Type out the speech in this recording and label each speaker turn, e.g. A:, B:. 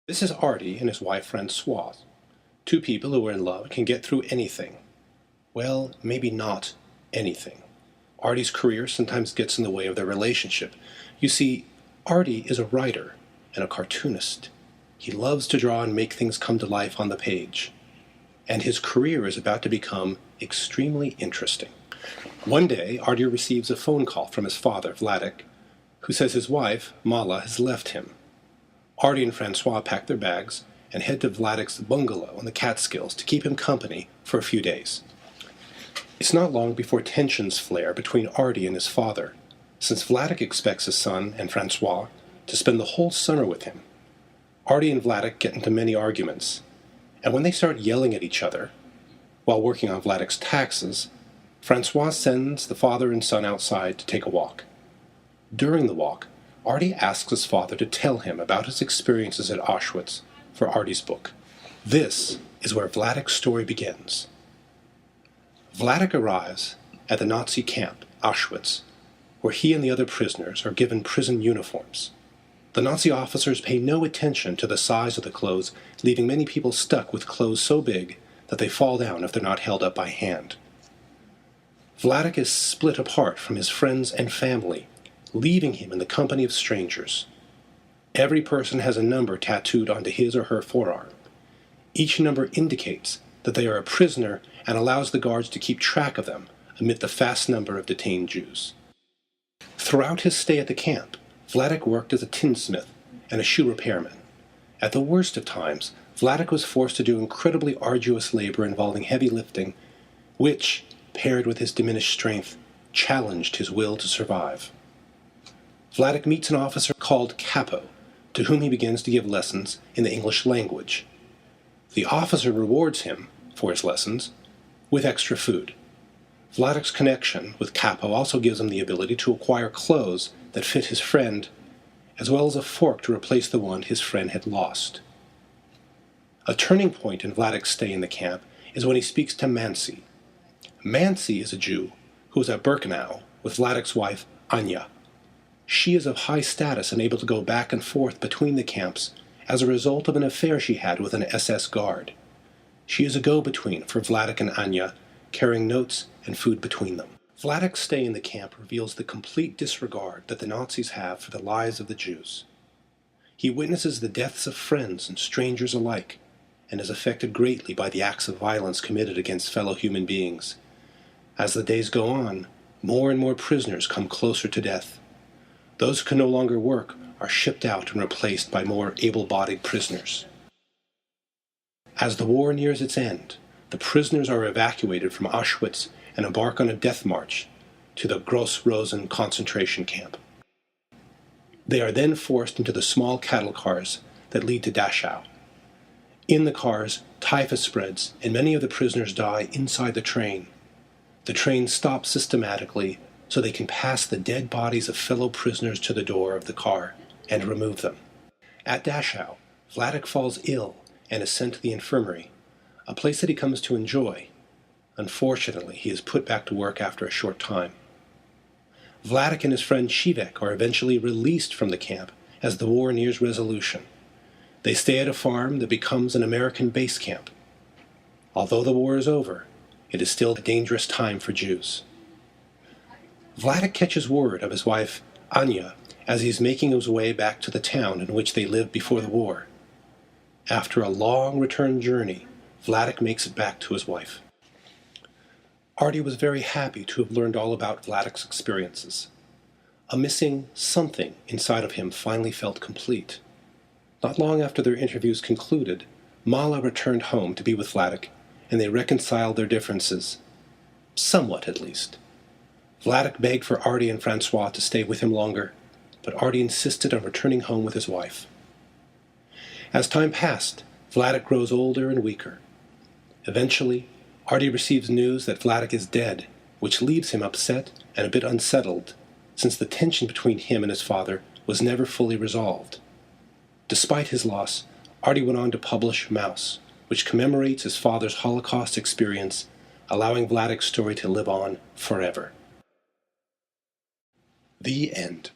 A: This is Artie and his wife Francoise. Two people who are in love can get through anything. Well, maybe not anything. Artie's career sometimes gets in the way of their relationship. You see, Artie is a writer and a cartoonist. He loves to draw and make things come to life on the page. And his career is about to become extremely interesting. One day, Artie receives a phone call from his father, Vladek, who says his wife, Mala, has left him. Artie and Francois pack their bags and head to Vladek's bungalow in the Catskills to keep him company for a few days. It's not long before tensions flare between Artie and his father, since Vladek expects his son and Francois to spend the whole summer with him. Artie and Vladek get into many arguments, and when they start yelling at each other, while working on Vladek's taxes, Francois sends the father and son outside to take a walk. During the walk, Artie asks his father to tell him about his experiences at Auschwitz for Artie's book. This is where Vladek's story begins. Vladek arrives at the Nazi camp, Auschwitz, where he and the other prisoners are given prison uniforms. The Nazi officers pay no attention to the size of the clothes, leaving many people stuck with clothes so big that they fall down if they're not held up by hand. Vladek is split apart from his friends and family, leaving him in the company of strangers. Every person has a number tattooed onto his or her forearm. Each number indicates that they are a prisoner and allows the guards to keep track of them amid the vast number of detained Jews. Throughout his stay at the camp, Vladek worked as a tinsmith and a shoe repairman. At the worst of times, Vladek was forced to do incredibly arduous labor involving heavy lifting, which, paired with his diminished strength, challenged his will to survive. Vladek meets an officer called Capo, to whom he begins to give lessons in the English language. The officer rewards him, for his lessons, with extra food. Vladek's connection with Capo also gives him the ability to acquire clothes that fit his friend, as well as a fork to replace the one his friend had lost. A turning point in Vladek's stay in the camp is when he speaks to Mansi. Mansi is a Jew who is at Birkenau with Vladek's wife, Anya. She is of high status and able to go back and forth between the camps as a result of an affair she had with an SS guard. She is a go-between for Vladek and Anya, carrying notes and food between them. Vladek's stay in the camp reveals the complete disregard that the Nazis have for the lives of the Jews. He witnesses the deaths of friends and strangers alike, and is affected greatly by the acts of violence committed against fellow human beings. As the days go on, more and more prisoners come closer to death. Those who can no longer work are shipped out and replaced by more able-bodied prisoners. As the war nears its end, the prisoners are evacuated from Auschwitz and embark on a death march to the Gross Rosen concentration camp. They are then forced into the small cattle cars that lead to Dachau. In the cars, typhus spreads, and many of the prisoners die inside the train. The train stops systematically so they can pass the dead bodies of fellow prisoners to the door of the car and remove them. At Dachau, Vladek falls ill and is sent to the infirmary, a place that he comes to enjoy. Unfortunately, he is put back to work after a short time. Vladek and his friend Shivek are eventually released from the camp as the war nears resolution. They stay at a farm that becomes an American base camp. Although the war is over, it is still a dangerous time for Jews. Vladek catches word of his wife, Anya, as he is making his way back to the town in which they lived before the war. After a long return journey, Vladek makes it back to his wife. Artie was very happy to have learned all about Vladek's experiences. A missing something inside of him finally felt complete. Not long after their interviews concluded, Mala returned home to be with Vladek, and they reconciled their differences. Somewhat, at least. Vladek begged for Artie and Francois to stay with him longer, but Artie insisted on returning home with his wife. As time passed, Vladek grows older and weaker. Eventually, Artie receives news that Vladek is dead, which leaves him upset and a bit unsettled, since the tension between him and his father was never fully resolved. Despite his loss, Artie went on to publish Maus, which commemorates his father's Holocaust experience, allowing Vladek's story to live on forever. The end.